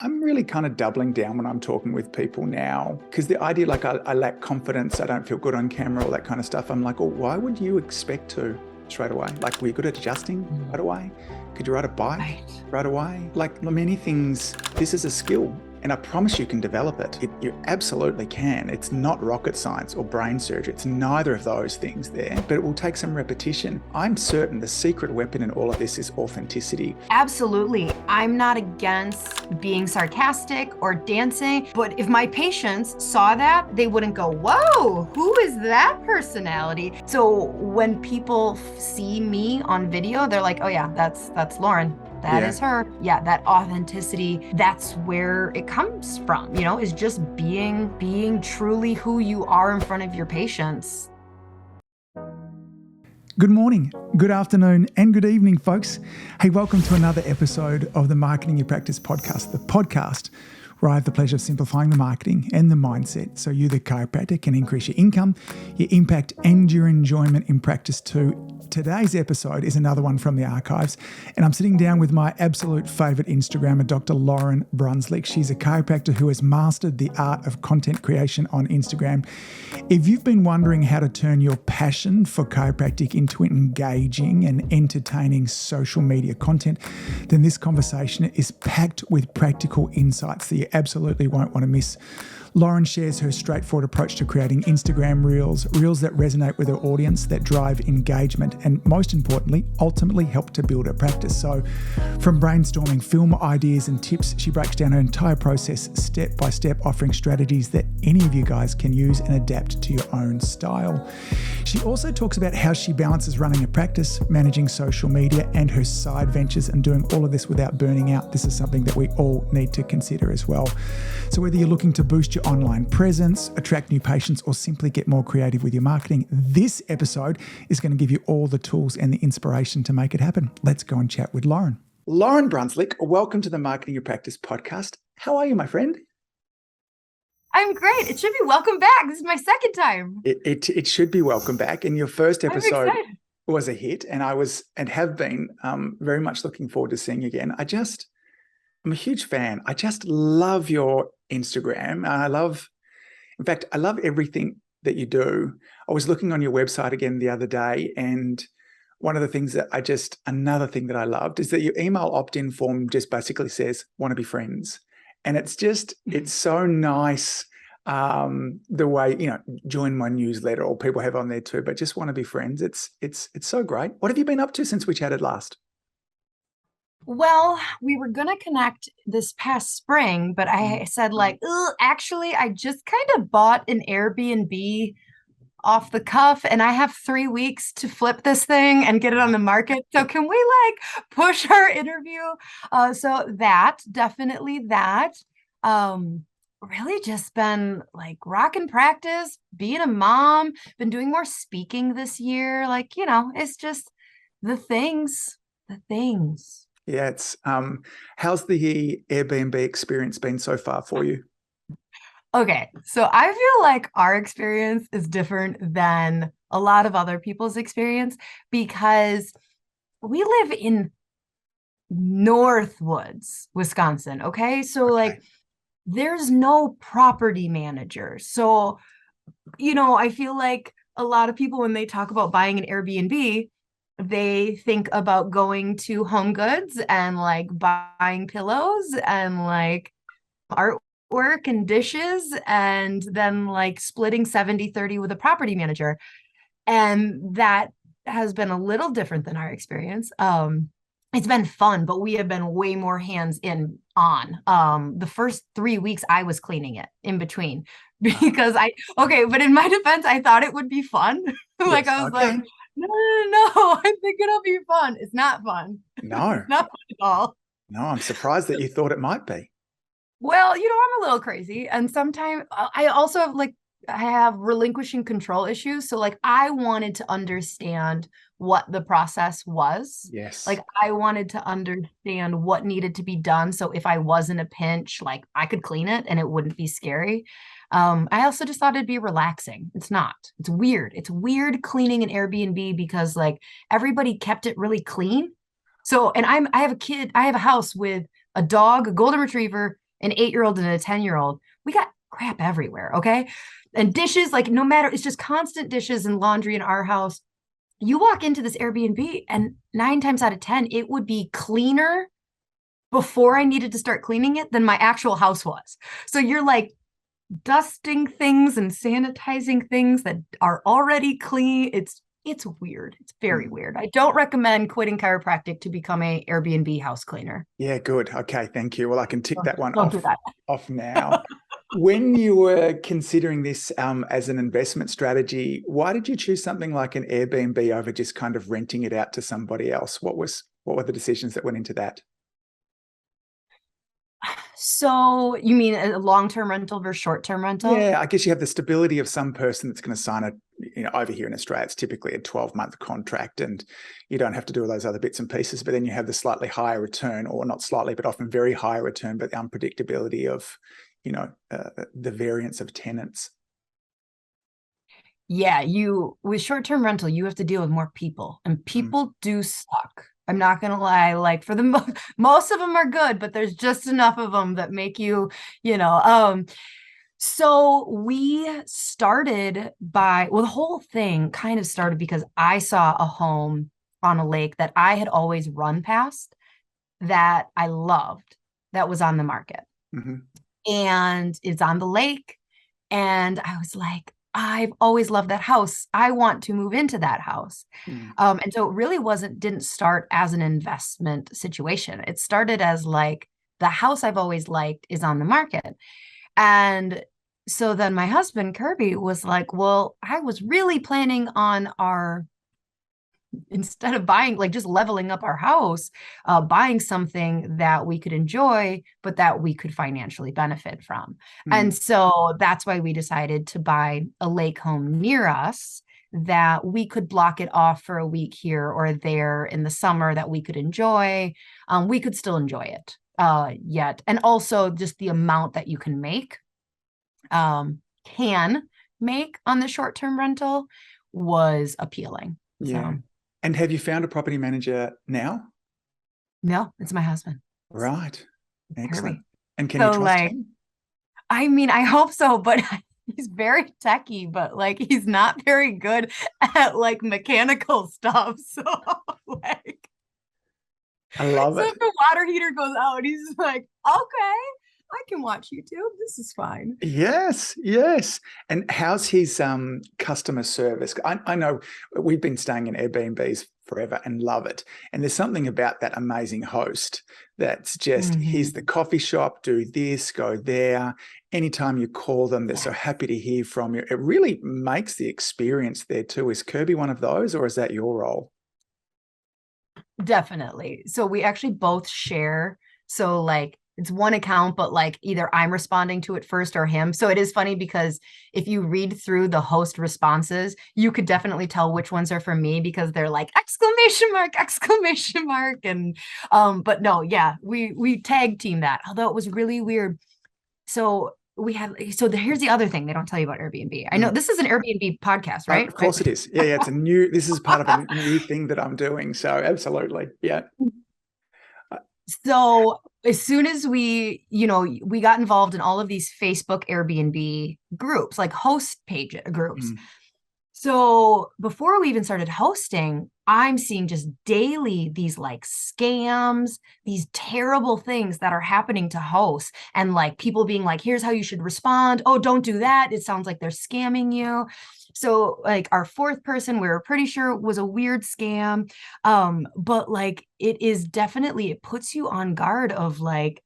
I'm really kind of doubling down when I'm talking with people now, because the idea, like I lack confidence, I don't feel good on camera, all that kind of stuff. I'm like, oh, why would you expect to straight away? Like, were you good at adjusting right away? Could you ride a bike right away? Like many things, this is a skill. And I promise you can develop it. You absolutely can. It's not rocket science or brain surgery. It's neither of those things there, but it will take some repetition. I'm certain the secret weapon in all of this is authenticity. Absolutely. I'm not against being sarcastic or dancing, but if my patients saw that, they wouldn't go, whoa, who is that personality? So when people see me on video, they're like, oh yeah, that's Lauryn. That is her. Yeah, that authenticity, that's where it comes from, is just being truly who you are in front of your patients. Good morning, good afternoon, and good evening, folks. Hey, welcome to another episode of the Marketing Your Practice podcast, the podcast where I have the pleasure of simplifying the marketing and the mindset so you, the chiropractor, can increase your income, your impact, and your enjoyment in practice too. Today's episode is another one from the archives, and I'm sitting down with my absolute favourite Instagrammer, Dr. Lauryn Brunclik. She's a chiropractor who has mastered the art of content creation on Instagram. If you've been wondering how to turn your passion for chiropractic into engaging and entertaining social media content, then this conversation is packed with practical insights that you absolutely won't want to miss. Lauryn shares her straightforward approach to creating Instagram reels that resonate with her audience, that drive engagement, and most importantly, ultimately help to build her practice. So from brainstorming film ideas and tips, she breaks down her entire process step by step, offering strategies that any of you guys can use and adapt to your own style. She also talks about how she balances running a practice, managing social media, and her side ventures, and doing all of this without burning out. This is something that we all need to consider as well. So whether you're looking to boost your online presence, attract new patients, or simply get more creative with your marketing, this episode is going to give you all the tools and the inspiration to make it happen. Let's go and chat with Lauryn. Lauryn Brunclik, welcome to the Marketing Your Practice podcast. How are you, my friend? I'm great. It should be welcome back. This is my second time. It should be welcome back. And your first episode was a hit, and I was and have been very much looking forward to seeing you again. I'm a huge fan. I just love your Instagram. I love everything that you do. I was looking on your website again the other day, and another thing that I loved is that your email opt-in form just basically says, want to be friends. And it's so nice the way, join my newsletter, or people have on there too, but just want to be friends. It's so great. What have you been up to since we chatted last? Well, we were going to connect this past spring, but I said actually, I just kind of bought an Airbnb off the cuff, and I have 3 weeks to flip this thing and get it on the market. So can we push our interview? So definitely that. Really just been rocking practice, being a mom, been doing more speaking this year. It's just the things. Yeah, it's how's the Airbnb experience been so far for you? Okay, so I feel like our experience is different than a lot of other people's experience because we live in Northwoods, Wisconsin. Okay, so there's no property manager. So, I feel like a lot of people, when they talk about buying an Airbnb, they think about going to Home Goods and buying pillows and artwork and dishes, and then splitting 70-30 with a property manager. And that has been a little different than our experience. It's been fun, but we have been way more on. The first 3 weeks I was cleaning it in between because but in my defense, I thought it would be fun. I was like, no, I think it'll be fun. It's not fun. No. It's not fun at all. No, I'm surprised that you thought it might be. Well, I'm a little crazy. And sometimes I also have I have relinquishing control issues. So I wanted to understand what the process was. Yes. I wanted to understand what needed to be done. So if I was in a pinch, I could clean it and it wouldn't be scary. I also just thought it'd be relaxing. It's not. It's weird. It's weird cleaning an Airbnb because everybody kept it really clean. So, and I have a house with a dog, a golden retriever, an 8-year-old and a 10-year-old, we got crap everywhere. Okay. And dishes, like no matter, it's just constant dishes and laundry in our house. You walk into this Airbnb and 9 times out of 10, it would be cleaner before I needed to start cleaning it than my actual house was. So you're like dusting things and sanitizing things that are already clean. It's weird. It's very weird. I don't recommend quitting chiropractic to become a Airbnb house cleaner. Yeah, good. Okay, thank you. Well, I can tick that one off now. When you were considering this as an investment strategy, why did you choose something like an Airbnb over just kind of renting it out to somebody else? What were the decisions that went into that? So you mean a long-term rental versus short-term rental? Yeah, I guess you have the stability of some person that's going to sign over here in Australia, it's typically a 12-month contract and you don't have to do all those other bits and pieces, but then you have the slightly higher return, or not slightly, but often very high return, but the unpredictability of, the variance of tenants. Yeah, with short-term rental, you have to deal with more people, and people do suck. I'm not going to lie. Like for the most of them are good, but there's just enough of them that make you, so we started the whole thing kind of started because I saw a home on a lake that I had always run past that I loved that was on the market. And it's on the lake. And I was like, I've always loved that house. I want to move into that house. And so it really didn't start as an investment situation. It started as like the house I've always liked is on the market. And so then my husband, Kirby, was like, well, I was really planning on instead of buying, like just leveling up our house, buying something that we could enjoy, but that we could financially benefit from. And so that's why we decided to buy a lake home near us that we could block it off for a week here or there in the summer that we could enjoy. We could still enjoy it yet. And also just the amount that you can make on the short-term rental was appealing. Yeah. So. And have you found a property manager now? No, it's my husband. Right. Excellent. Kirby. And can you trust him? I mean, I hope so, but he's very techie, but like he's not very good at like mechanical stuff. So like I love it. So if the water heater goes out, he's like, okay, I can watch YouTube. This is fine. Yes. And how's his customer service? I know we've been staying in Airbnbs forever and love it. And there's something about that amazing host that's just, here's the coffee shop, do this, go there. Anytime you call them, they're so happy to hear from you. It really makes the experience there too. Is Kirby one of those, or is that your role? Definitely. So we actually both share. So like, it's one account, but like either I'm responding to it first or him. So it is funny because if you read through the host responses, you could definitely tell which ones are for me because they're like exclamation mark. And, but no, yeah, we tag team that, although it was really weird. So here's the other thing they don't tell you about Airbnb. I know this is an Airbnb podcast, right? Of course it is. Yeah. This is part of a new thing that I'm doing. So absolutely. Yeah. So as soon as we got involved in all of these Facebook Airbnb groups, like host page groups. So before we even started hosting, I'm seeing just daily these like scams, these terrible things that are happening to hosts, and like people being like, here's how you should respond. Oh, don't do that. It sounds like they're scamming you. So like our fourth person, we were pretty sure was a weird scam. But like, it puts you on guard of like,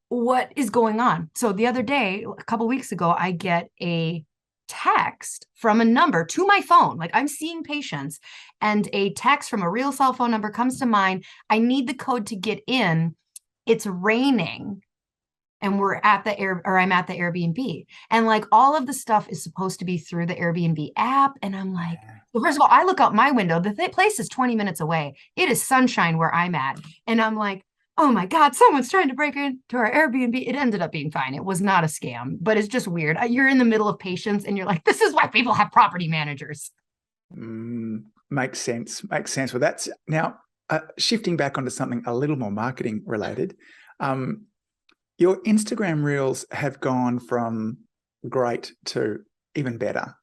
what is going on? So the other day, a couple weeks ago, I get a text from a number to my phone. Like I'm seeing patients and a text from a real cell phone number comes to mind. I need the code to get in. It's raining. And I'm at the Airbnb, and like all of the stuff is supposed to be through the Airbnb app. And I'm like, well, first of all, I look out my window. The place is 20 minutes away. It is sunshine where I'm at. And I'm like, oh my God, someone's trying to break into our Airbnb. It ended up being fine. It was not a scam, but it's just weird. You're in the middle of patients and you're like, this is why people have property managers. Makes sense. Well, that's now shifting back onto something a little more marketing related. Your Instagram reels have gone from great to even better.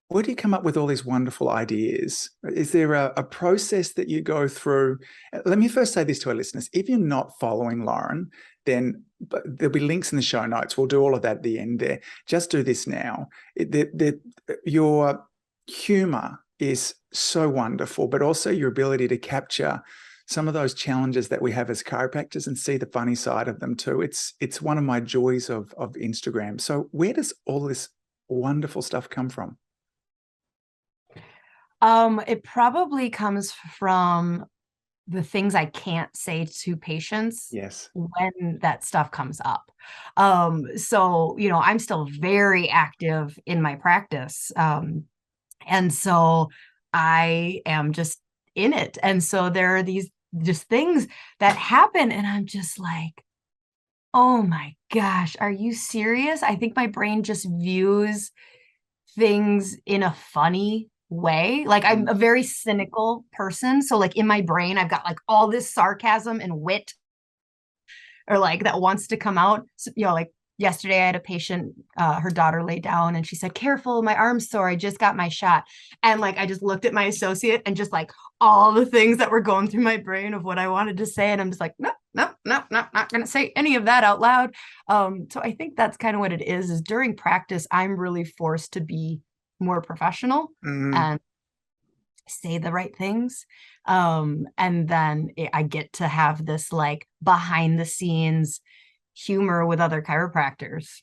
Where do you come up with all these wonderful ideas? Is there a process that you go through? Let me first say this to our listeners. If you're not following Lauryn, then there'll be links in the show notes. We'll do all of that at the end there. Just do this now. Your humor is so wonderful, but also your ability to capture some of those challenges that we have as chiropractors and see the funny side of them too. It's one of my joys of Instagram. So where does all this wonderful stuff come from? It probably comes from the things I can't say to patients. Yes. When that stuff comes up. So, I'm still very active in my practice. And so I am just in it. And so there are these just things that happen. And I'm just like, oh my gosh, are you serious? I think my brain just views things in a funny way. Like, I'm a very cynical person. So like in my brain, I've got like all this sarcasm and wit or like that wants to come out. So, like yesterday I had a patient, her daughter lay down and she said, "Careful, my arm's sore. I just got my shot." And like, I just looked at my associate and just like all the things that were going through my brain of what I wanted to say. And I'm just like, no, not going to say any of that out loud. So I think that's kind of what it is during practice, I'm really forced to be more professional and say the right things. And then I get to have this like behind the scenes humor with other chiropractors,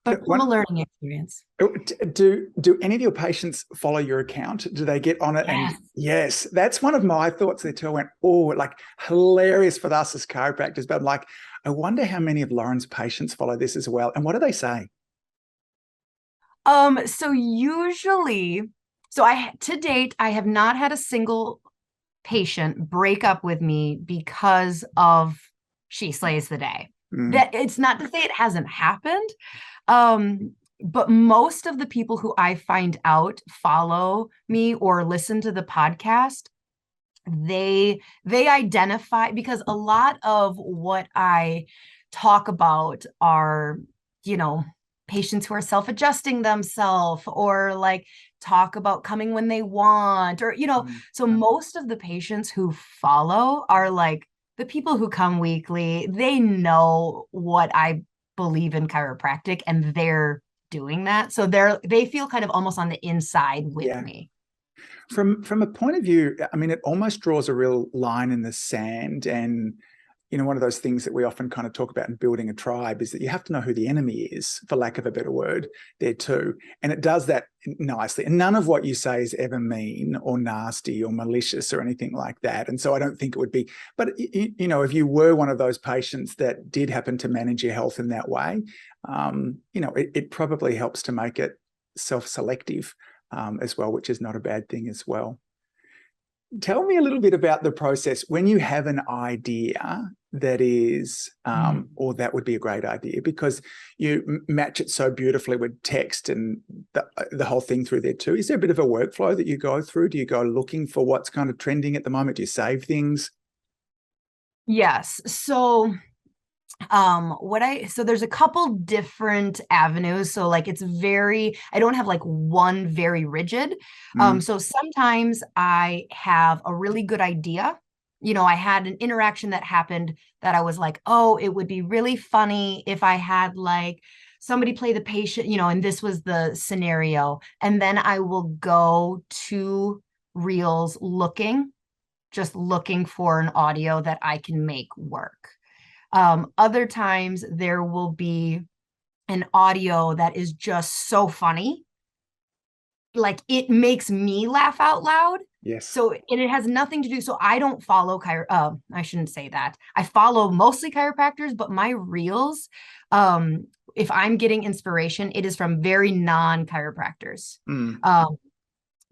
but from a learning experience. Do any of your patients follow your account? Do they get on it? Yes. And yes, that's one of my thoughts there too. I went, oh, like hilarious for us as chiropractors, but I'm like, I wonder how many of Lauryn's patients follow this as well. And what do they say? So usually, to date, I have not had a single patient break up with me because of she slays the day. That it's not to say it hasn't happened. But most of the people who I find out follow me or listen to the podcast, they identify, because a lot of what I talk about are, patients who are self-adjusting themselves or like talk about coming when they want or, so most of the patients who follow are like the people who come weekly. They know what I believe in chiropractic and they're doing that. So they feel kind of almost on the inside with me. From a point of view, I mean, it almost draws a real line in the sand. And one of those things that we often kind of talk about in building a tribe is that you have to know who the enemy is, for lack of a better word, there too. And it does that nicely. And none of what you say is ever mean or nasty or malicious or anything like that. And so I don't think it would be, but if you were one of those patients that did happen to manage your health in that way, it probably helps to make it self-selective as well, which is not a bad thing as well. Tell me a little bit about the process when you have an idea that is, or that would be a great idea, because you match it so beautifully with text and the whole thing through there too. Is there a bit of a workflow that you go through? Do you go looking for what's kind of trending at the moment? Do you save things? Yes. So there's a couple different avenues. So like I don't have like one very rigid. So sometimes I have a really good idea. I had an interaction that happened that I was like, oh, it would be really funny if I had like somebody play the patient, and this was the scenario. And then I will go to Reels just looking for an audio that I can make work. Other times there will be an audio that is just so funny. Like it makes me laugh out loud. Yes. So, and it has nothing to do. So I don't follow I shouldn't say that. I follow mostly chiropractors, but my Reels, if I'm getting inspiration, it is from very non-chiropractors.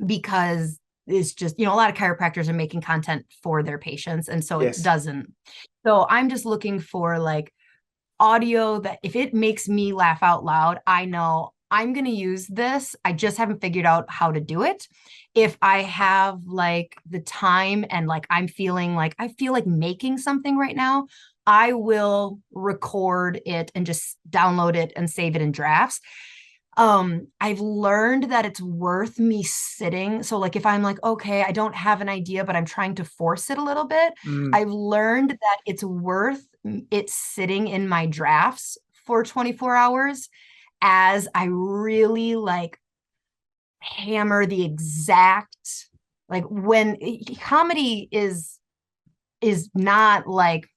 Because it's just, a lot of chiropractors are making content for their patients. And so it doesn't. So I'm just looking for like audio that if it makes me laugh out loud, I know I'm going to use this. I just haven't figured out how to do it. If I have like the time and like I'm feeling like I feel like making something right now, I will record it and just download it and save it in drafts. I've learned that it's worth me sitting. So like if I'm like, okay, I don't have an idea, but I'm trying to force it a little bit. I've learned that it's worth it sitting in my drafts for 24 hours as I really like hammer the exact, like when comedy is not like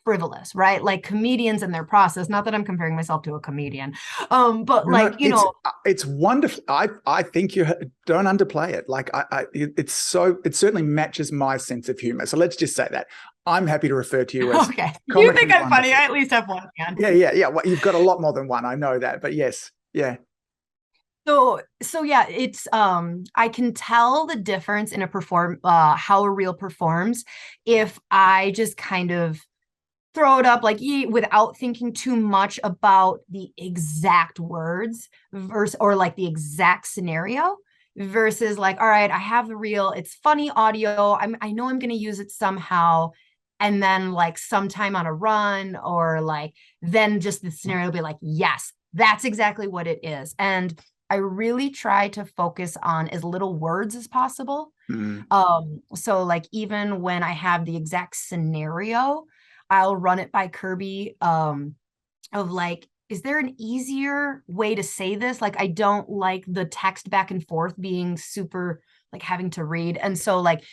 frivolous, right? Like comedians and their process, not that I'm comparing myself to a comedian, but like, you know, it's wonderful. I think you don't underplay it. Like it certainly matches my sense of humor. So let's just say that I'm happy to refer to you as okay. You think I'm funny? I at least have one hand. Yeah. Well, you've got a lot more than one. I know that, but yes. Yeah. So yeah, it's I can tell the difference in how a reel performs if I just kind of throw it up like without thinking too much about the exact words or like the exact scenario versus like, all right, I have the reel, it's funny audio, I know I'm going to use it somehow, and then like sometime on a run or like then just the scenario will be like, yes, that's exactly what it is. And I really try to focus on as little words as possible. So like even when I have the exact scenario, I'll run it by Kirby of like, is there an easier way to say this? Like, I don't like the text back and forth being super like having to read. And so like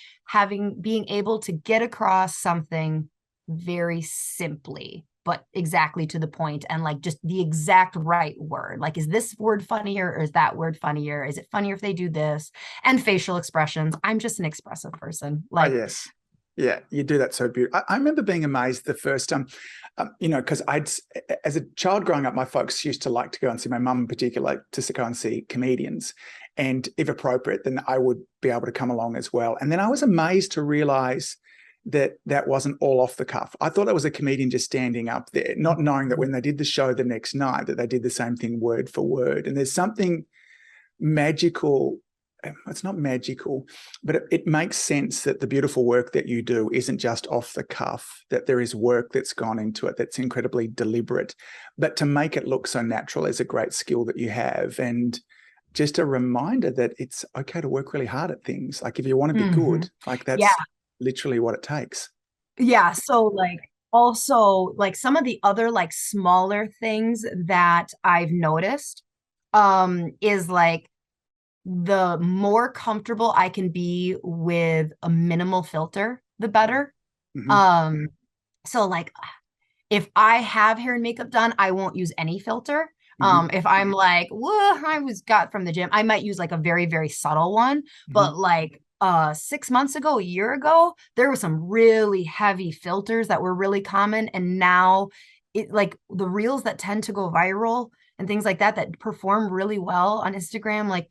being able to get across something very simply, but exactly to the point and like just the exact right word. Like, is this word funnier or is that word funnier? Is it funnier if they do this? And facial expressions. I'm just an expressive person. Like, yes. Yeah, you do that so beautifully. I remember being amazed the first time, because as a child growing up, my folks used to like to go and see, my mum in particular, to go and see comedians. And if appropriate, then I would be able to come along as well. And then I was amazed to realize that wasn't all off the cuff. I thought that was a comedian just standing up there, not knowing that when they did the show the next night, that they did the same thing word for word. And there's something magical. It's not magical, but it makes sense that the beautiful work that you do isn't just off the cuff, that there is work that's gone into it that's incredibly deliberate. But to make it look so natural is a great skill that you have. And just a reminder that it's okay to work really hard at things. Like if you want to be good, like that's literally what it takes. Yeah. So like also like some of the other like smaller things that I've noticed is like, the more comfortable I can be with a minimal filter, the better. So like if I have hair and makeup done, I won't use any filter. If I'm like, whoa, got from the gym, I might use like a very, very subtle one. But like 6 months ago, a year ago, there were some really heavy filters that were really common. And now it like the reels that tend to go viral and things like that perform really well on Instagram, like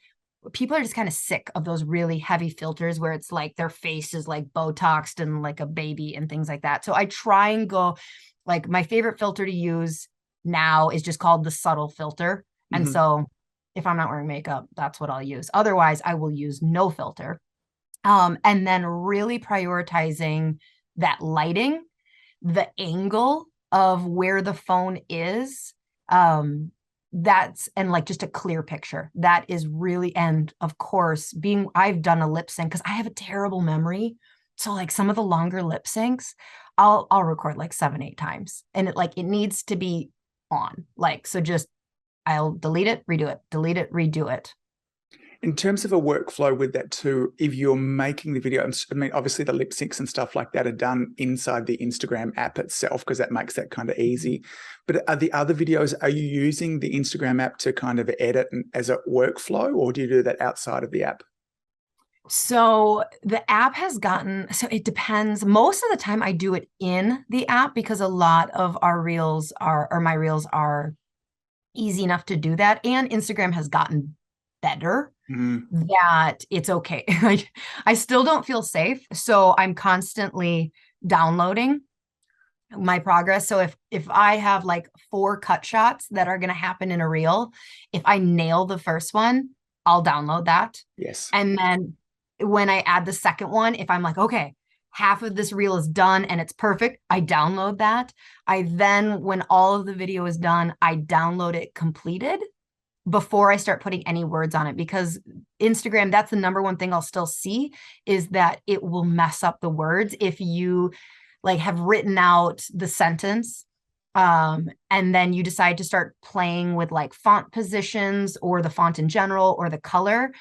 people are just kind of sick of those really heavy filters where it's like their face is like Botoxed and like a baby and things like that. So I try and go like my favorite filter to use now is just called the subtle filter. And so if I'm not wearing makeup, that's what I'll use. Otherwise, I will use no filter. And then really prioritizing that lighting, the angle of where the phone is. And like just a clear picture that is really, and of course I've done a lip sync because I have a terrible memory. So like some of the longer lip syncs, I'll record like 7-8 times and it needs to be on, like, so just I'll delete it, redo it. In terms of a workflow with that too, if you're making the video, I mean, obviously the lip syncs and stuff like that are done inside the Instagram app itself because that makes that kind of easy. But are the other videos, are you using the Instagram app to kind of edit as a workflow, or do you do that outside of the app? So the app has gotten, so it depends. Most of the time I do it in the app because a lot of our reels or my reels are easy enough to do that. And Instagram has gotten better that it's okay. Like I still don't feel safe. So I'm constantly downloading my progress. So if I have like 4 cut shots that are going to happen in a reel, if I nail the first one, I'll download that. Yes. And then when I add the second one, if I'm like, okay, half of this reel is done and it's perfect, I download that. I then, when all of the video is done, I download it completed before I start putting any words on it, because Instagram, that's the number one thing I'll still see, is that it will mess up the words if you like have written out the sentence and then you decide to start playing with like font positions or the font in general or the color.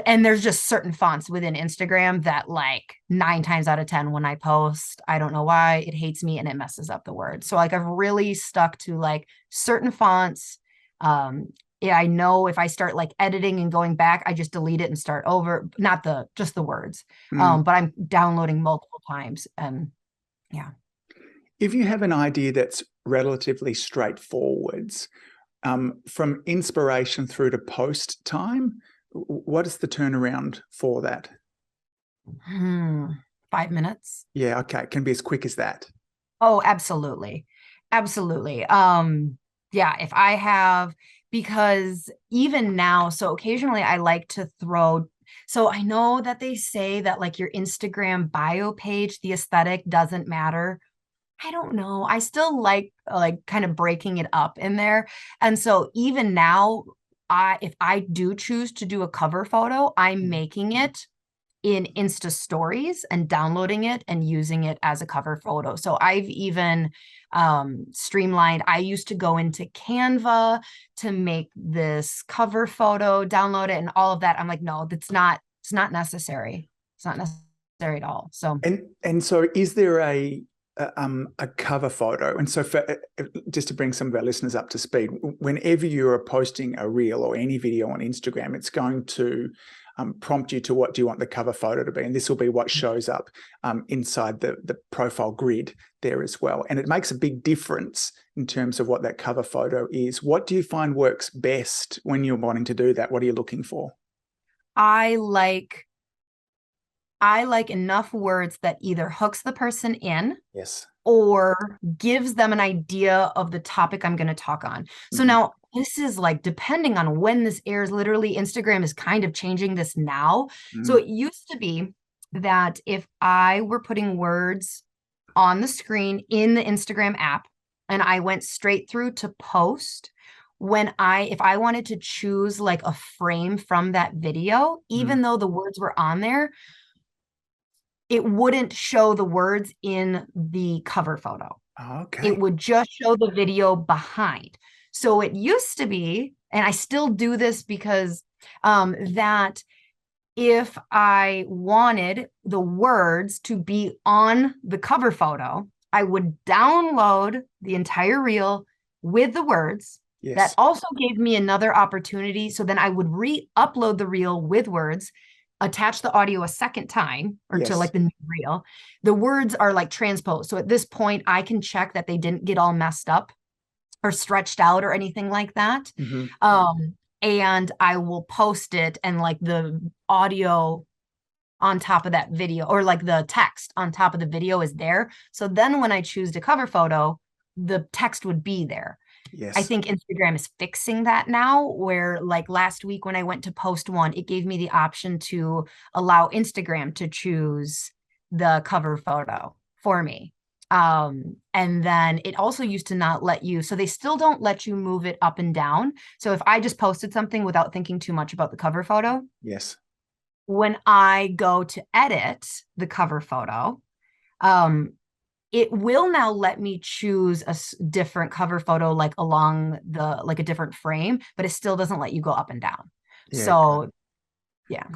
And there's just certain fonts within Instagram that like 9 times out of 10 when I post, I don't know why, it hates me and it messes up the words. So like I've really stuck to like certain fonts. Yeah, I know if I start like editing and going back, I just delete it and start over, not just the words. But I'm downloading multiple times, and yeah. If you have an idea that's relatively straightforward, from inspiration through to post time, what is the turnaround for that? 5 minutes. Yeah, okay. It can be as quick as that. Oh, absolutely. Absolutely. Yeah, if I have, because even now, so occasionally I like to throw, so I know that they say that like your Instagram bio page, the aesthetic doesn't matter. I don't know. I still like kind of breaking it up in there. And so even now, if I do choose to do a cover photo, I'm making it in Insta stories and downloading it and using it as a cover photo. So I've even streamlined. I used to go into Canva to make this cover photo, download it and all of that. I'm like, no, it's not necessary. It's not necessary at all. So, and so is there a cover photo? And so just to bring some of our listeners up to speed, whenever you're posting a reel or any video on Instagram, it's going to prompt you to what do you want the cover photo to be, and this will be what shows up inside the profile grid there as well. And it makes a big difference in terms of what that cover photo is. What do you find works best when you're wanting to do that? What are you looking for? I like enough words that either hooks the person in, yes, or gives them an idea of the topic I'm going to talk on. So now this is like, depending on when this airs, literally Instagram is kind of changing this now. So it used to be that if I were putting words on the screen in the Instagram app and I went straight through to post, if I wanted to choose like a frame from that video, even though the words were on there, it wouldn't show the words in the cover photo. Okay. It would just show the video behind. So it used to be, and I still do this because that if I wanted the words to be on the cover photo, I would download the entire reel with the words. Yes. That also gave me another opportunity. So then I would re-upload the reel with words, attach the audio a second time, or to like the new reel. The words are like transposed. So at this point, I can check that they didn't get all messed up or stretched out or anything like that. And I will post it, and like the audio on top of that video, or like the text on top of the video is there. So then when I choose the cover photo, the text would be there. Yes. I think Instagram is fixing that now, where like last week when I went to post one, it gave me the option to allow Instagram to choose the cover photo for me. And then it also used to not let you, so they still don't let you move it up and down. So if I just posted something without thinking too much about the cover photo, yes, when I go to edit the cover photo, it will now let me choose a different cover photo, like along like a different frame, but it still doesn't let you go up and down. Yeah, so yeah.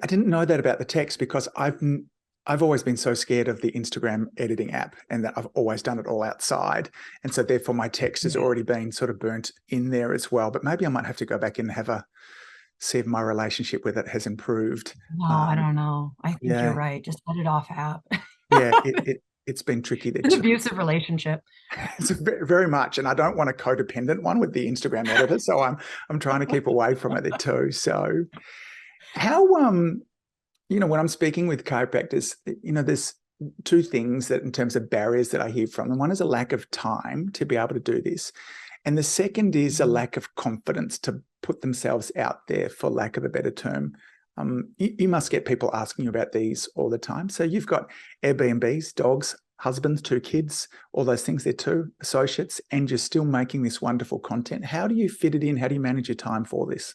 I didn't know that about the text, because I've always been so scared of the Instagram editing app, and that I've always done it all outside. And so therefore my text has already been sort of burnt in there as well. But maybe I might have to go back and see if my relationship with it has improved. No, I don't know. I think you're right. Just let it off app. Yeah, it's been tricky. It's an abusive relationship. It's very much, and I don't want a codependent one with the Instagram editor, so I'm trying to keep away from it too. So how when I'm speaking with chiropractors, there's two things that in terms of barriers that I hear from them. One is a lack of time to be able to do this, and the second is a lack of confidence to put themselves out there, for lack of a better term, You must get people asking you about these all the time. So you've got Airbnbs, dogs, husbands, 2 kids, all those things there too, associates, and you're still making this wonderful content. How do you fit it in? How do you manage your time for this?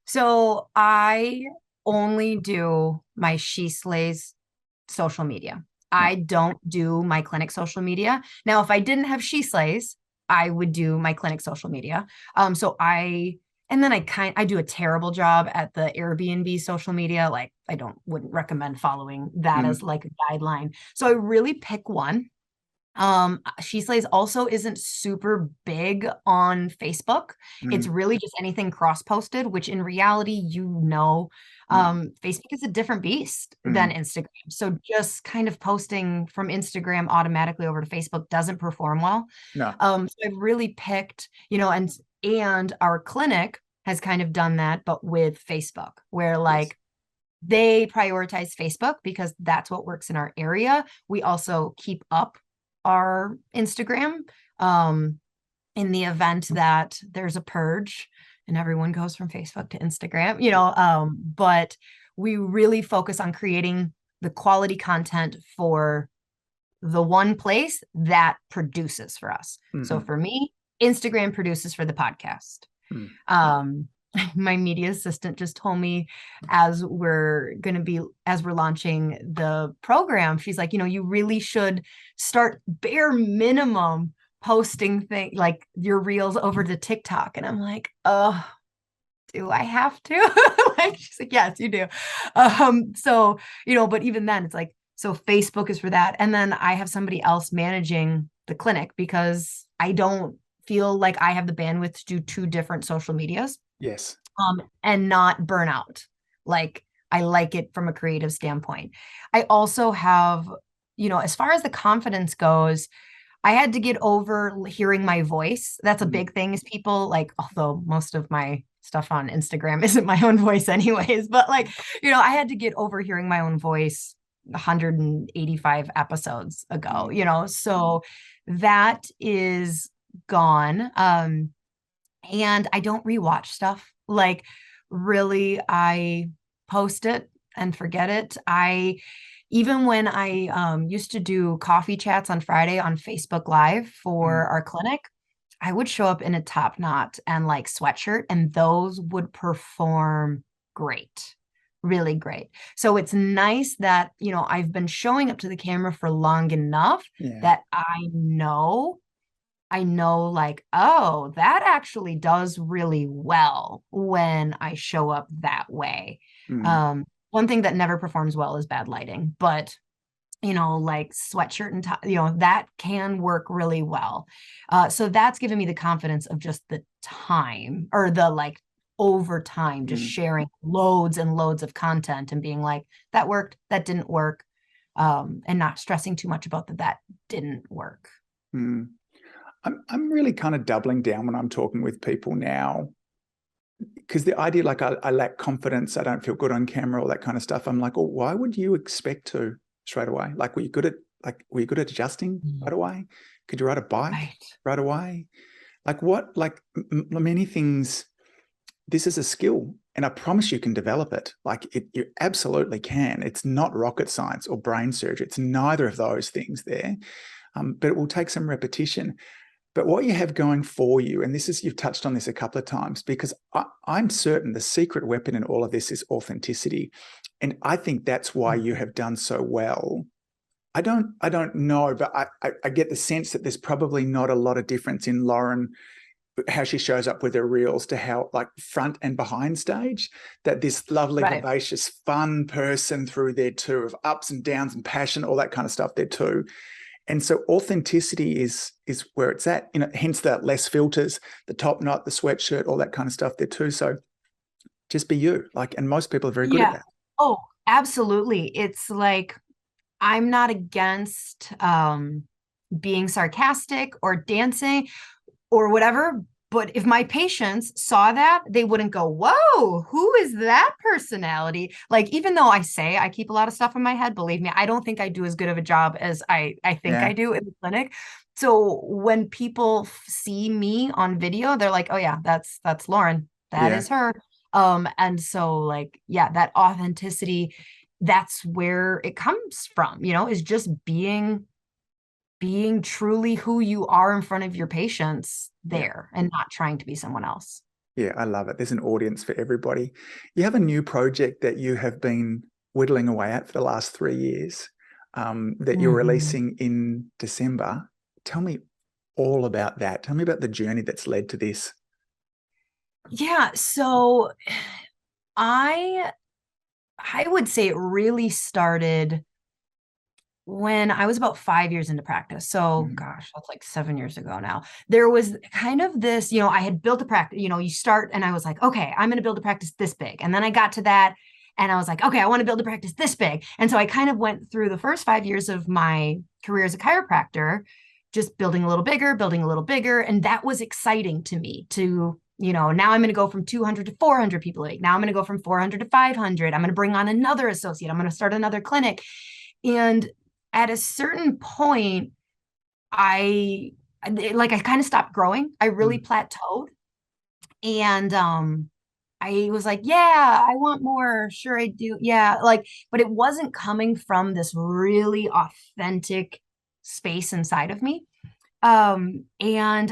So I only do my She Slays social media. I don't do my clinic social media. Now, if I didn't have She Slays, I would do my clinic social media. And then I do a terrible job at the Airbnb social media. Like wouldn't recommend following that as like a guideline. So I really pick one. She Slays also isn't super big on Facebook. It's really just anything cross-posted, which in reality, Facebook is a different beast than Instagram. So just kind of posting from Instagram automatically over to Facebook doesn't perform well. No. So I've really picked, and our clinic has kind of done that, but with Facebook, where like they prioritize Facebook because that's what works in our area. We also keep up our Instagram in the event that there's a purge and everyone goes from Facebook to Instagram, but we really focus on creating the quality content for the one place that produces for us. So for me, Instagram produces for the podcast. My media assistant just told me as we're launching the program, she's like, you really should start bare minimum posting things like your reels over to TikTok. And I'm like, oh, do I have to? Like, she's like, yes, you do. But even then it's like, so Facebook is for that. And then I have somebody else managing the clinic because I don't feel like I have the bandwidth to do 2 different social medias. Yes. And not burn out. Like I like it from a creative standpoint. I also have, as far as the confidence goes, I had to get over hearing my voice. That's a big thing is people like, although most of my stuff on Instagram isn't my own voice anyways, but like, I had to get over hearing my own voice 185 episodes ago, so that is gone. And I don't rewatch stuff. Like really, I post it and forget it. Even when I used to do coffee chats on Friday on Facebook Live for our clinic, I would show up in a top knot and like sweatshirt, and those would perform great, really great. So it's nice that, I've been showing up to the camera for long enough that I know like, oh, that actually does really well when I show up that way. One thing that never performs well is bad lighting, but like sweatshirt and top, that can work really well. So that's given me the confidence of just the time or the like over time, just sharing loads and loads of content and being like, that worked, that didn't work. And not stressing too much about that didn't work. I'm really kind of doubling down when I'm talking with people now, because the idea, like I lack confidence, I don't feel good on camera, all that kind of stuff. I'm like, well, why would you expect to straight away? Like, were you good at adjusting right away? Could you ride a bike right away? Like what? Like many things. This is a skill, and I promise you can develop it. Like you absolutely can. It's not rocket science or brain surgery. It's neither of those things there, but it will take some repetition. But what you have going for you, and you've touched on this a couple of times, because I'm certain the secret weapon in all of this is authenticity. And I think that's why you have done so well. I don't know, but I get the sense that there's probably not a lot of difference in Lauryn, how she shows up with her reels to how like front and behind stage, that this lovely, vivacious, fun person through there too, of ups and downs and passion, all that kind of stuff there too. And so authenticity is where it's at, hence that less filters, the top knot, the sweatshirt, all that kind of stuff there too. So just be you, and most people are very good at that. Oh, absolutely. It's like, I'm not against being sarcastic or dancing or whatever, but if my patients saw that, they wouldn't go, whoa, who is that personality? Like, even though I say I keep a lot of stuff in my head, believe me, I don't think I do as good of a job as I think I do in the clinic. So when people see me on video, they're like, oh yeah, that's Lauryn. That is her. And so like, yeah, that authenticity, that's where it comes from, is just being truly who you are in front of your patients there and not trying to be someone else. Yeah, I love it. There's an audience for everybody. You have a new project that you have been whittling away at for the last 3 years that you're releasing in December. Tell me all about that. Tell me about the journey that's led to this. Yeah, so I would say it really started when I was about 5 years into practice. So gosh, that's like 7 years ago now. There was kind of this, I had built a practice, you start and I was like, okay, I'm going to build a practice this big. And then I got to that and I was like, okay, I want to build a practice this big. And so I kind of went through the first 5 years of my career as a chiropractor, just building a little bigger. And that was exciting to me to, now I'm going to go from 200 to 400 people a week. Now I'm going to go from 400 to 500. I'm going to bring on another associate. I'm going to start another clinic. And at a certain point, I kind of stopped growing. I really plateaued. And I was like, yeah, I want more. Sure, I do. Yeah. But it wasn't coming from this really authentic space inside of me. And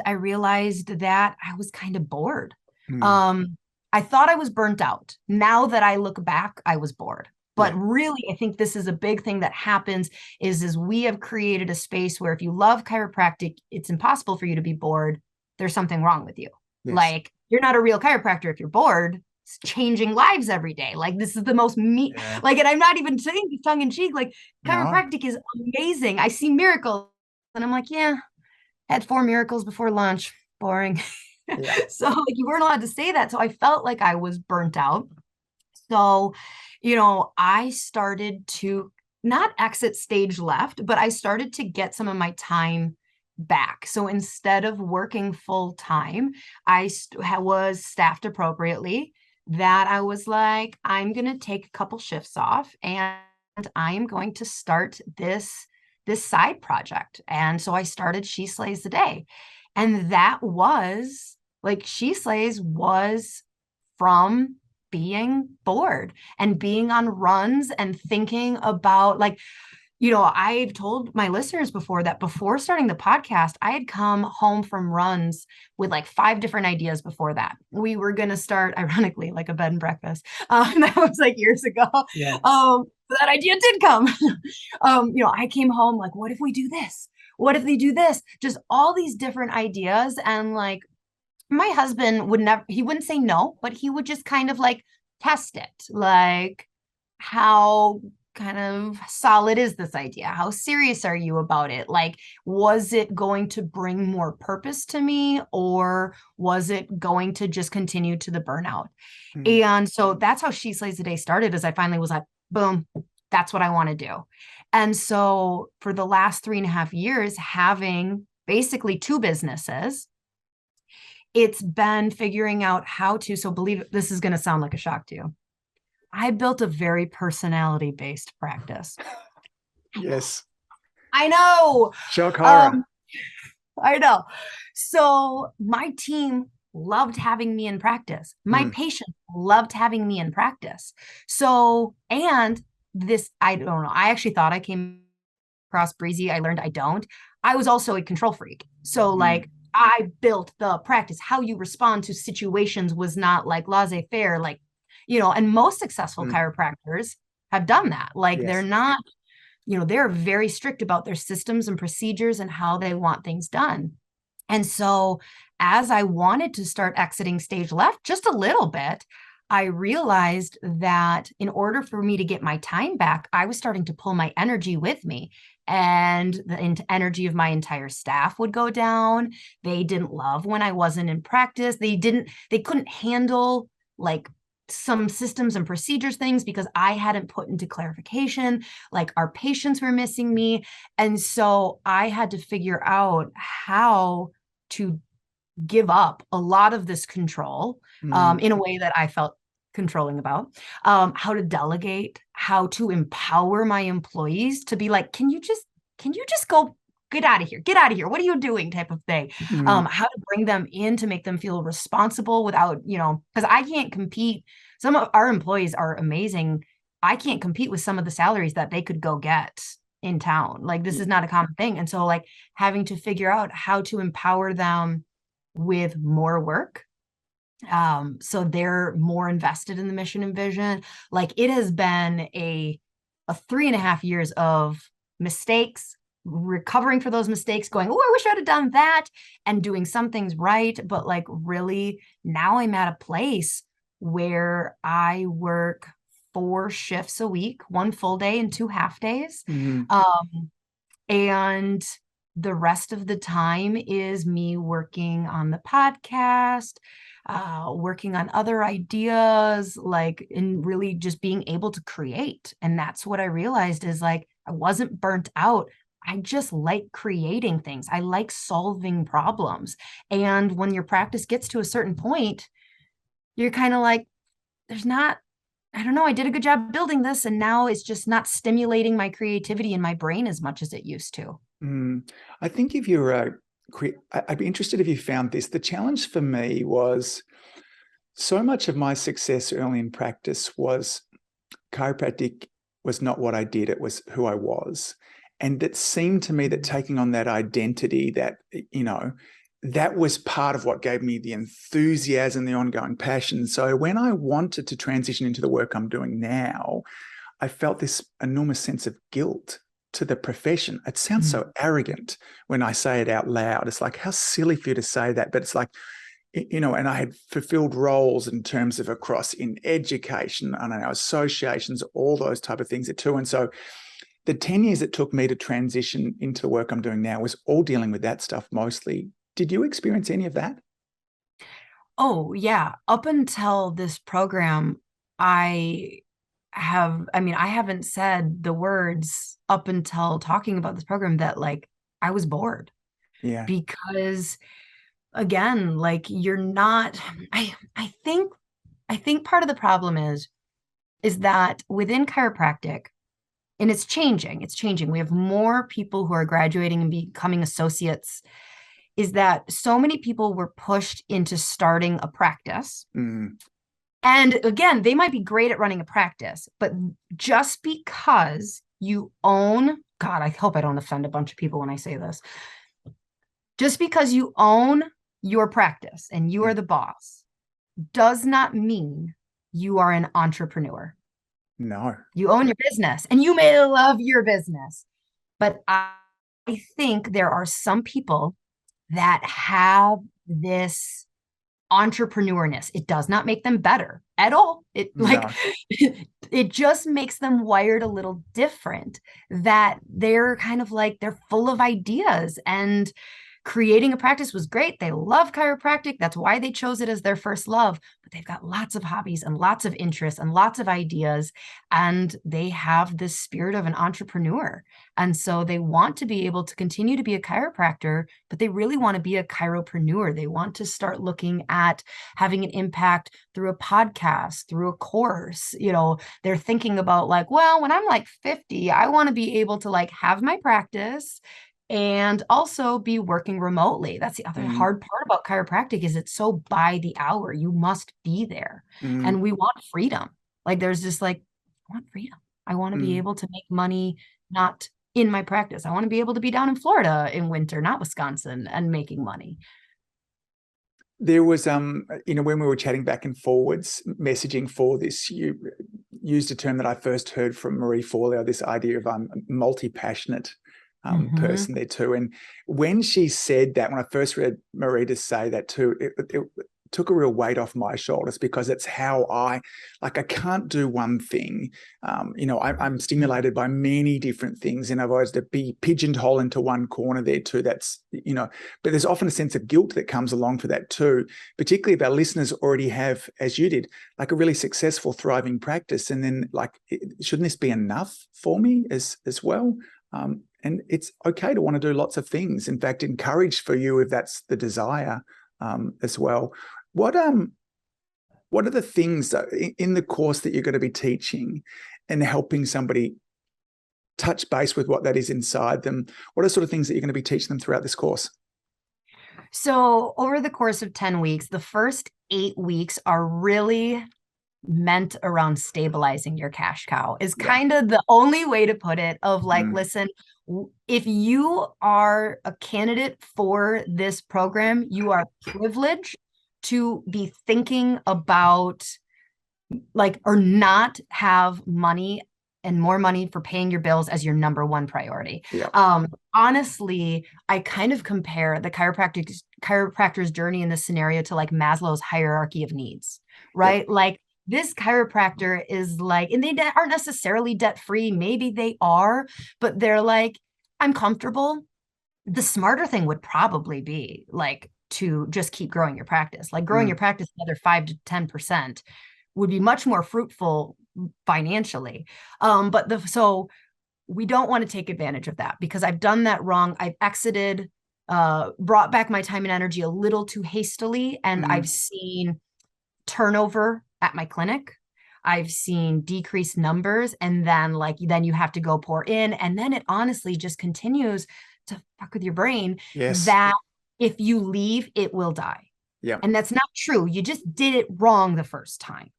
I realized that I was kind of bored. I thought I was burnt out. Now that I look back, I was bored. But really, I think this is a big thing that happens is we have created a space where if you love chiropractic, it's impossible for you to be bored. There's something wrong with you. Yes. Like, you're not a real chiropractor if you're bored. It's changing lives every day. Like, this is the most and I'm not even saying this tongue in cheek. Like, chiropractic is amazing. I see miracles. And I'm like, yeah, had 4 miracles before lunch. Boring. So like, you weren't allowed to say that. So I felt like I was burnt out. So, I started to not exit stage left, but I started to get some of my time back. So instead of working full time, I was staffed appropriately, that I was like, I'm going to take a couple shifts off and I am going to start this side project. And so I started She Slays the Day. And that was like, She Slays was from being bored and being on runs and thinking about I've told my listeners before that before starting the podcast, I had come home from runs with like 5 different ideas before that. We were going to start, ironically, like a bed and breakfast. That was like years ago. Yeah. That idea did come. I came home like, what if we do this? What if they do this? Just all these different ideas. And like, my husband he wouldn't say no, but he would just kind of like test it. Like, how kind of solid is this idea? How serious are you about it? Like, was it going to bring more purpose to me, or was it going to just continue to the burnout? And so that's how She Slays the Day started, as I finally was like, boom, that's what I want to do. And so for the last 3.5 years, having basically 2 businesses, it's been figuring out how to, so believe it, this is going to sound like a shock to you. I built a very personality-based practice. Yes. I know. Shock horror. I know. So my team loved having me in practice. My patient loved having me in practice. So, and this, I don't know, I actually thought I came across breezy. I learned I don't. I was also a control freak. So like, I built the practice. How you respond to situations was not like laissez-faire, like, and most successful chiropractors have done that. Like, they're not, they're very strict about their systems and procedures and how they want things done. And so as I wanted to start exiting stage left just a little bit, I realized that in order for me to get my time back, I was starting to pull my energy with me. And the energy of my entire staff would go down. They didn't love when I wasn't in practice. They couldn't handle like some systems and procedures things because I hadn't put into clarification, like our patients were missing me. And so I had to figure out how to give up a lot of this control in a way that I felt controlling about, how to delegate, how to empower my employees to be like, can you just go get out of here, get out of here. What are you doing type of thing. Mm. How to bring them in to make them feel responsible without, because I can't compete. Some of our employees are amazing. I can't compete with some of the salaries that they could go get in town. Like, this is not a common thing. And so like having to figure out how to empower them with more work. So they're more invested in the mission and vision. Like, it has been a 3.5 years of mistakes, recovering for those mistakes, going, oh, I wish I'd have done that, and doing some things right. But like, really, now I'm at a place where I work 4 shifts a week, 1 full day and 2 half days. And the rest of the time is me working on the podcast, working on other ideas, like, in really just being able to create. And that's what I realized is like, I wasn't burnt out. I just like creating things. I like solving problems. And when your practice gets to a certain point, you're kind of like, I don't know, I did a good job building this, and now it's just not stimulating my creativity in my brain as much as it used to. I think if you're I'd be interested if you found this. The challenge for me was, so much of my success early in practice was chiropractic was not what I did, it was who I was. And it seemed to me that taking on that identity, that, that was part of what gave me the enthusiasm, the ongoing passion. So when I wanted to transition into the work I'm doing now, I felt this enormous sense of guilt to the profession. It sounds so arrogant when I say it out loud. It's like, how silly for you to say that. But it's like, and I had fulfilled roles in terms of across in education, I don't know, associations, all those type of things too. And so the 10 years it took me to transition into the work I'm doing now was all dealing with that stuff mostly. Did you experience any of that? Oh, yeah. Up until this program, I haven't said the words up until talking about this program that like I was bored. Yeah. Because again, like, you're not, I think part of the problem is that within chiropractic, and it's changing. We have more people who are graduating and becoming associates, is that so many people were pushed into starting a practice. And again, they might be great at running a practice, but just because you own, God, I hope I don't offend a bunch of people when I say this. Just because you own your practice and you are the boss does not mean you are an entrepreneur. No. You own your business and you may love your business, but I think there are some people that have this entrepreneurness. It does not make them better at all. It just makes them wired a little different, that they're kind of like, they're full of ideas, and creating a practice was great. They love chiropractic. That's why they chose it as their first love. But they've got lots of hobbies and lots of interests and lots of ideas. And they have this spirit of an entrepreneur. And so they want to be able to continue to be a chiropractor, but they really want to be a chiropreneur. They want to start looking at having an impact through a podcast, through a course. They're thinking about like, well, when I'm like 50, I want to be able to like have my practice and also be working remotely. That's the other hard part about chiropractic, is it's so by the hour. You must be there. And we want freedom. Like, there's just like, I want freedom. I want to be able to make money, not in my practice. I want to be able to be down in Florida in winter, not Wisconsin, and making money. There was, when we were chatting back and forwards, messaging for this, you used a term that I first heard from Marie Forleo, this idea of multi-passionate person there too. And when she said that, when I first read Marita say that too, it took a real weight off my shoulders, because it's how I can't do one thing. I'm stimulated by many different things, and I've always to be pigeonholed into one corner there too. That's, but there's often a sense of guilt that comes along for that too, particularly if our listeners already have, as you did, like a really successful, thriving practice. And then like, shouldn't this be enough for me as well? And it's okay to want to do lots of things. In fact, encouraged for you if that's the desire as well. What are the things in the course that you're going to be teaching and helping somebody touch base with what that is inside them, what are sort of things that you're going to be teaching them throughout this course? So over the course of 10 weeks, the first 8 weeks are really meant around stabilizing your cash cow is kind of the only way to put it, of like, listen, if you are a candidate for this program, you are privileged to be thinking about like, or not have money and more money for paying your bills as your number one priority. Honestly, I kind of compare the chiropractor's journey in this scenario to like Maslow's hierarchy of needs, right? Like, this chiropractor is like, and they aren't necessarily debt-free. Maybe they are, but they're like, I'm comfortable. The smarter thing would probably be like to just keep growing your practice. Like growing your practice another 5 to 10% would be much more fruitful financially. So we don't want to take advantage of that, because I've done that wrong. I've exited, brought back my time and energy a little too hastily. And I've seen turnover at my clinic. I've seen decreased numbers, and then you have to go pour in. And then it honestly just continues to fuck with your brain that if you leave, it will die. And that's not true. You just did it wrong the first time.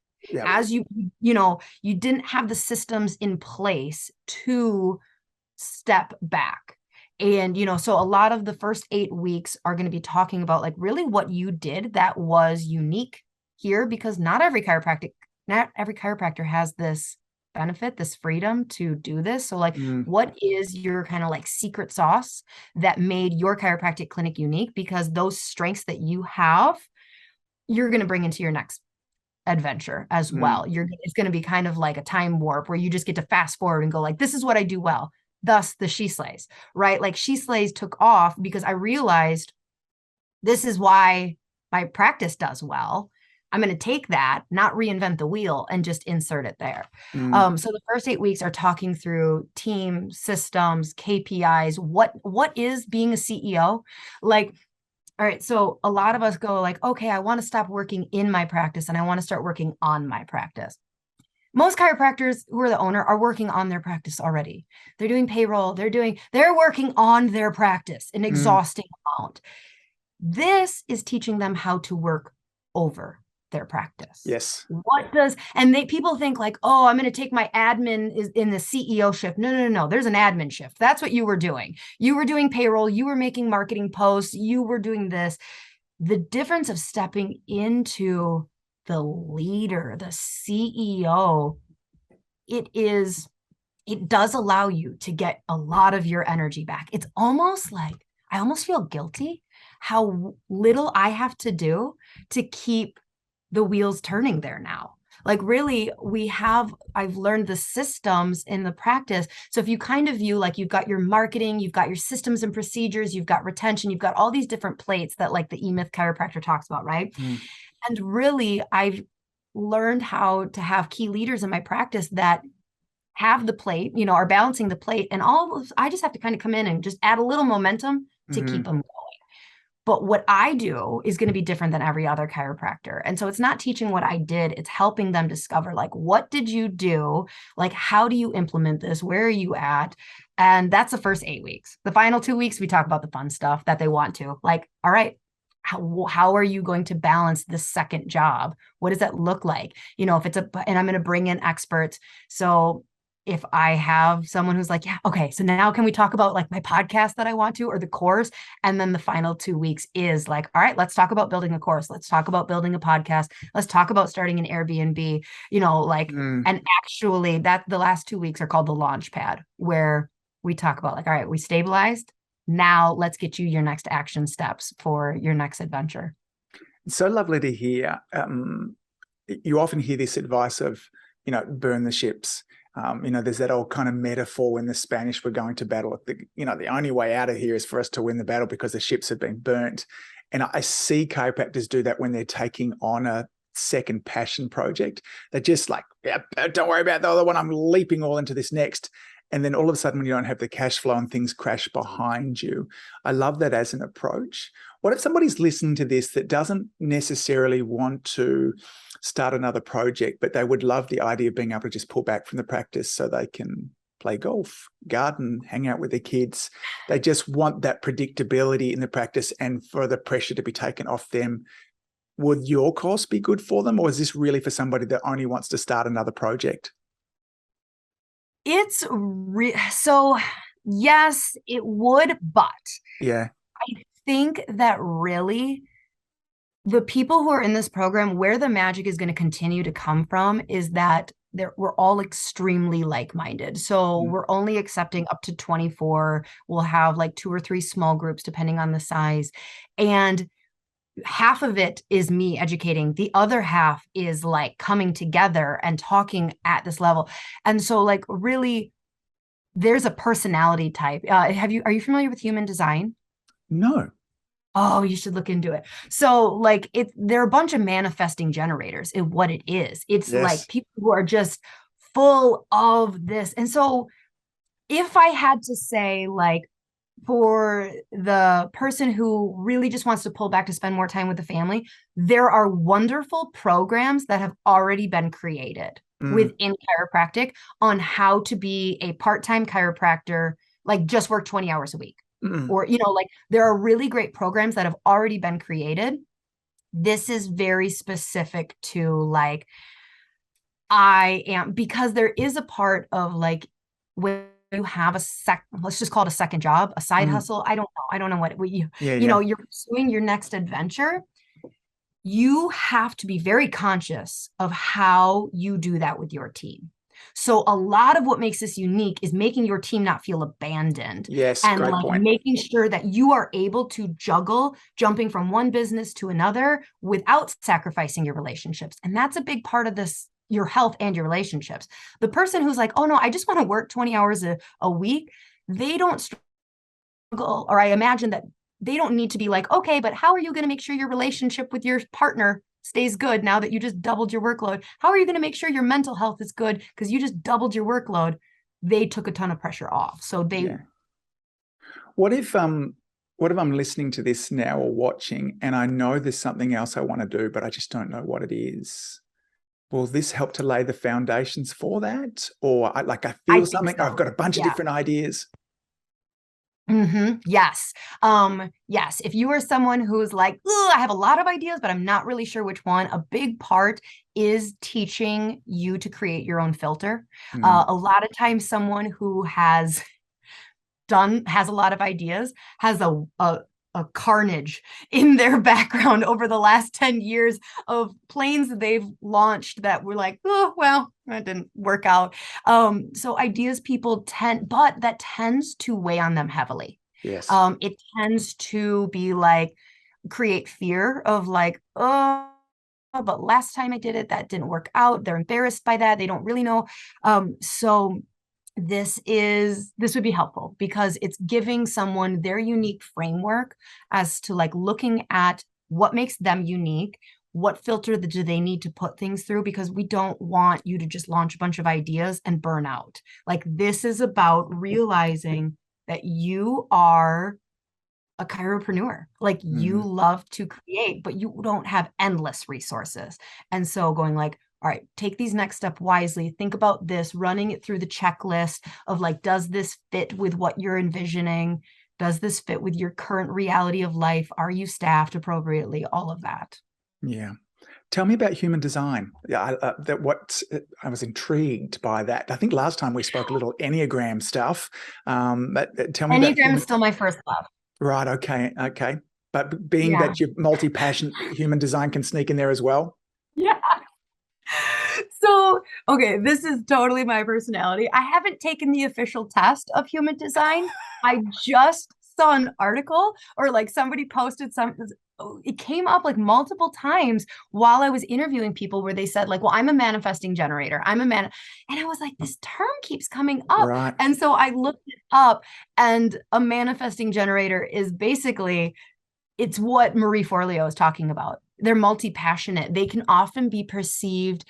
As you didn't have the systems in place to step back. And, so a lot of the first 8 weeks are going to be talking about like really what you did that was unique here, because not every chiropractor has this benefit, this freedom to do this. So like, what is your kind of like secret sauce that made your chiropractic clinic unique? Because those strengths that you have, you're going to bring into your next adventure as well. It's going to be kind of like a time warp where you just get to fast forward and go like, this is what I do well. Thus the She Slays, right? Like She Slays took off because I realized this is why my practice does well. I'm going to take that, not reinvent the wheel, and just insert it there. So the first 8 weeks are talking through team systems, KPIs. What is being a CEO? Like, all right, so a lot of us go like, okay, I want to stop working in my practice and I want to start working on my practice. Most chiropractors who are the owner are working on their practice already. They're doing payroll. They're working on their practice an exhausting amount. This is teaching them how to work over their practice. People think like, oh, I'm going to take my admin is in the CEO shift. No. There's an admin shift. That's what you were doing. You were doing payroll. You were making marketing posts. You were doing this. The difference of stepping into the leader, the CEO, it does allow you to get a lot of your energy back. It's almost like, I almost feel guilty how little I have to do to keep the wheels turning there now. Like really, I've learned the systems in the practice. So if you kind of view like you've got your marketing, you've got your systems and procedures, you've got retention, you've got all these different plates that like the E-Myth chiropractor talks about, right? And really, I've learned how to have key leaders in my practice that have the plate, are balancing the plate, and I just have to kind of come in and just add a little momentum to keep them going. But what I do is going to be different than every other chiropractor. And so it's not teaching what I did. It's helping them discover, like, what did you do? Like, how do you implement this? Where are you at? And that's the first 8 weeks. The final 2 weeks, we talk about the fun stuff that they want to. Like, all right, how are you going to balance this second job? What does that look like? And I'm going to bring in experts. So if I have someone who's like, yeah, okay, so now can we talk about like my podcast that I want to, or the course? And then the final 2 weeks is like, all right, let's talk about building a course. Let's talk about building a podcast. Let's talk about starting an Airbnb, and actually the last 2 weeks are called the launch pad, where we talk about like, all right, we stabilized. Now let's get you your next action steps for your next adventure. It's so lovely to hear. You often hear this advice of, burn the ships. There's that old kind of metaphor when the Spanish were going to battle. The only way out of here is for us to win the battle because the ships have been burnt. And I see chiropractors do that when they're taking on a second passion project. They're just like, yeah, don't worry about the other one. I'm leaping all into this next. And then all of a sudden, when you don't have the cash flow and things crash behind you, I love that as an approach. What if somebody's listening to this that doesn't necessarily want to start another project, but they would love the idea of being able to just pull back from the practice so they can play golf, garden, hang out with their kids. They just want that predictability in the practice and for the pressure to be taken off them. Would your course be good for them, or is this really for somebody that only wants to start another project? So yes, it would, but yeah, I think that really the people who are in this program, where the magic is going to continue to come from is that we're all extremely like-minded. So we're only accepting up to 24. We'll have like 2 or 3 small groups, depending on the size. And half of it is me educating. The other half is like coming together and talking at this level. And so like really there's a personality type. Are you familiar with human design? No. Oh, you should look into it. So like they're a bunch of manifesting generators is what it is. It's like people who are just full of this. And so if I had to say like, for the person who really just wants to pull back to spend more time with the family, there are wonderful programs that have already been created within chiropractic on how to be a part-time chiropractor, like just work 20 hours a week. Or, like there are really great programs that have already been created. This is very specific to like, because there is a part of like, when you have let's just call it a second job, a side hustle. I don't know what you're pursuing your next adventure. You have to be very conscious of how you do that with your team. So a lot of what makes this unique is making your team not feel abandoned. Yes, and great like point. Making sure that you are able to juggle jumping from one business to another without sacrificing your relationships. And that's a big part of this, your health and your relationships. The person who's like, oh no, I just want to work 20 hours a week, they don't struggle, or I imagine that they don't need to be like, okay, but how are you going to make sure your relationship with your partner stays good now that you just doubled your workload? How are you going to make sure your mental health is good because you just doubled your workload? They took a ton of pressure off. So What if I'm listening to this now or watching and I know there's something else I want to do, but I just don't know what it is? Will this help to lay the foundations for that? Or I feel something, so. I've got a bunch of different ideas. Yes. Yes. If you are someone who's like, I have a lot of ideas, but I'm not really sure which one, a big part is teaching you to create your own filter. A lot of times someone who has a lot of ideas has a carnage in their background over the last 10 years of planes that they've launched that were like, oh, well, that didn't work out. So ideas people that tends to weigh on them heavily. Yes. It tends to be like, create fear of like, oh, but last time I did it, that didn't work out. They're embarrassed by that. They don't really know. So this would be helpful because it's giving someone their unique framework as to like looking at what makes them unique, what filter do they need to put things through, because we don't want you to just launch a bunch of ideas and burn out. Like this is about realizing that you are a chiropreneur, like you love to create, but you don't have endless resources. And so going like, all right, take these next step wisely. Think about this, running it through the checklist of like, does this fit with what you're envisioning? Does this fit with your current reality of life? Are you staffed appropriately? All of that. Yeah. Tell me about human design. Yeah, I was intrigued by that. I think last time we spoke a little Enneagram stuff. But tell me about Enneagram is still my first love. Right. Okay. But being that you're multi-passionate, human design can sneak in there as well. Yeah. So, okay, this is totally my personality. I haven't taken the official test of human design. I just saw an article or like somebody posted something. It came up like multiple times while I was interviewing people where they said like, well, I'm a manifesting generator. And I was like, this term keeps coming up. Right. And so I looked it up, and a manifesting generator is basically, it's what Marie Forleo is talking about. They're multi-passionate. They can often be perceived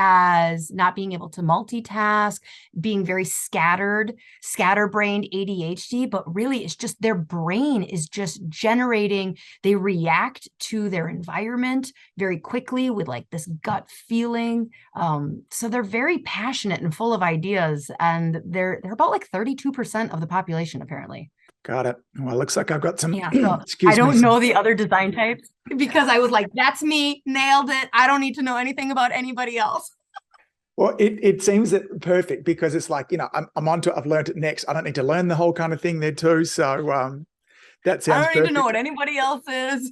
as not being able to multitask, being very scatterbrained ADHD, but really it's just their brain is just generating, they react to their environment very quickly with like this gut feeling. So they're very passionate and full of ideas, and they're about like 32% of the population apparently. Got it. Well, it looks like I've got some, So I don't know the other design types because I was like, that's me, nailed it. I don't need to know anything about anybody else. Well, it seems that perfect because it's like, I'm on to it. I've learned it next. I don't need to learn the whole kind of thing there too. So that sounds I don't need to know what anybody else is.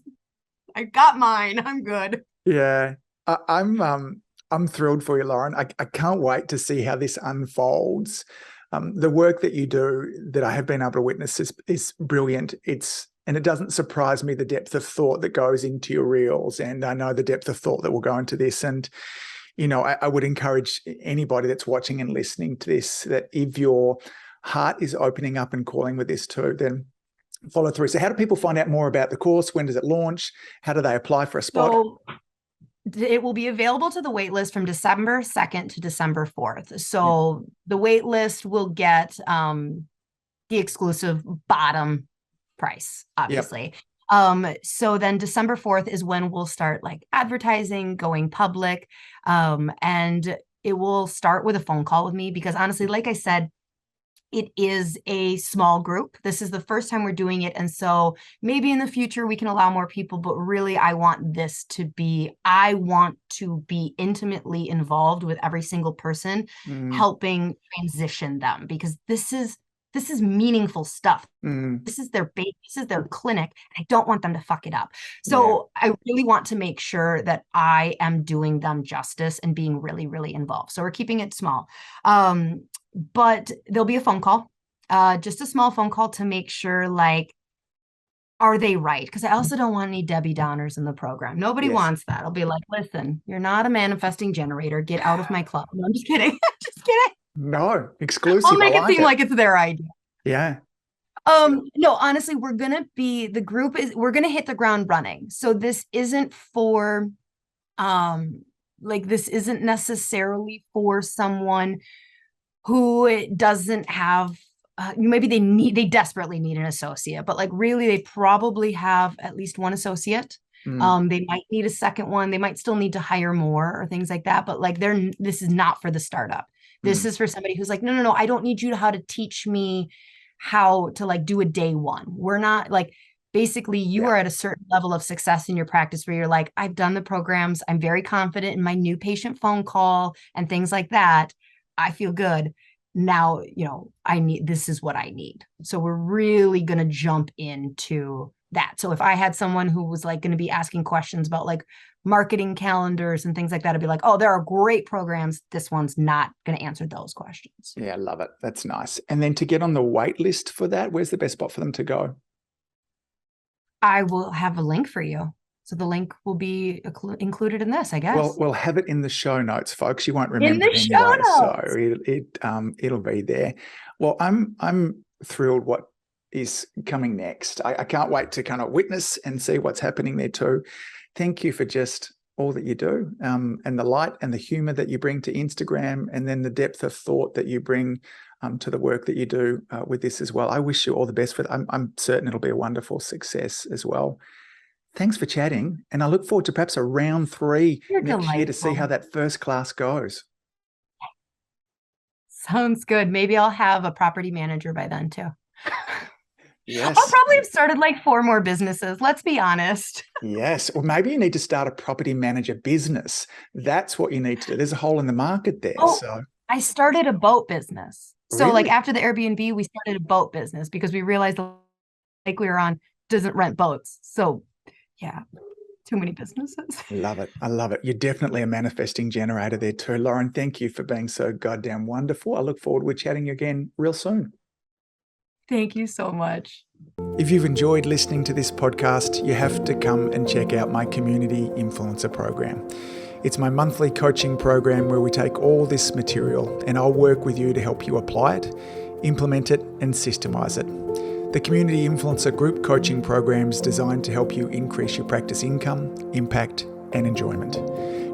I got mine. I'm good. Yeah. I'm thrilled for you, Lauren. I can't wait to see how this unfolds. The work that you do that I have been able to witness is brilliant. And it doesn't surprise me the depth of thought that goes into your reels. And I know the depth of thought that will go into this. And, I would encourage anybody that's watching and listening to this, that if your heart is opening up and calling with this too, then follow through. So how do people find out more about the course? When does it launch? How do they apply for a spot? So it will be available to the wait list from December 2nd to December 4th. So the wait list will get the exclusive bottom price, obviously. So then December 4th is when we'll start like advertising, going public. And it will start with a phone call with me because honestly, like I said, it is a small group. This is the first time we're doing it. And so maybe in the future we can allow more people, but really I want to be intimately involved with every single person, helping transition them, because this is meaningful stuff. This is their baby. This is their clinic. I don't want them to fuck it up. So I really want to make sure that I am doing them justice and being really, really involved. So we're keeping it small. But there'll be a phone call, just a small phone call to make sure, like, are they right? Because I also don't want any Debbie Downers in the program. Nobody wants that. I'll be like, listen, you're not a manifesting generator. Get out of my club. No, I'm just kidding. Just kidding. No, exclusive. I'll make it seem like it's their idea. Yeah. No, honestly, we're going to hit the ground running. So this isn't for, this isn't necessarily for someone who doesn't have, maybe they desperately need an associate, but like really they probably have at least one associate. They might need a second one. They might still need to hire more or things like that. But like this is not for the startup. This is for somebody who's like, no, I don't need you how to teach me how to like do a day one. We're not like, basically you are at a certain level of success in your practice where you're like, I've done the programs. I'm very confident in my new patient phone call and things like that. I feel good. Now, this is what I need. So we're really going to jump into that. So if I had someone who was like going to be asking questions about like marketing calendars and things like that, I'd be like, oh, there are great programs. This one's not going to answer those questions. Yeah, I love it. That's nice. And then to get on the wait list for that, where's the best spot for them to go? I will have a link for you. So the link will be included in this, I guess. Well, we'll have it in the show notes, folks. You won't remember in the show notes. So it'll be there. Well, I'm thrilled what is coming next. I can't wait to kind of witness and see what's happening there too. Thank you for just all that you do, and the light and the humor that you bring to Instagram, and then the depth of thought that you bring to the work that you do with this as well. I wish you all the best for it. I'm certain it'll be a wonderful success as well. Thanks for chatting, and I look forward to perhaps a round 3 next year to see how that first class goes. Sounds good. Maybe I'll have a property manager by then too. Yes. I'll probably have started like 4 more businesses. Let's be honest. Yes. Or maybe you need to start a property manager business. That's what you need to do. There's a hole in the market there. So I started a boat business. So Really? like after the Airbnb, we started a boat business because we realized the lake we were on doesn't rent boats. So yeah, too many businesses. Love it. I love it. You're definitely a manifesting generator there too. Lauren, thank you for being so goddamn wonderful. I look forward to chatting again real soon. Thank you so much. If you've enjoyed listening to this podcast, you have to come and check out my Community Influencer program. It's my monthly coaching program where we take all this material and I'll work with you to help you apply it, implement it, and systemize it. The Community Influencer Group Coaching Program is designed to help you increase your practice income, impact, and enjoyment.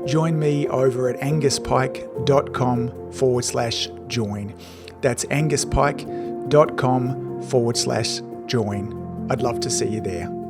Join me over at anguspyke.com/join. That's anguspyke.com/join. I'd love to see you there.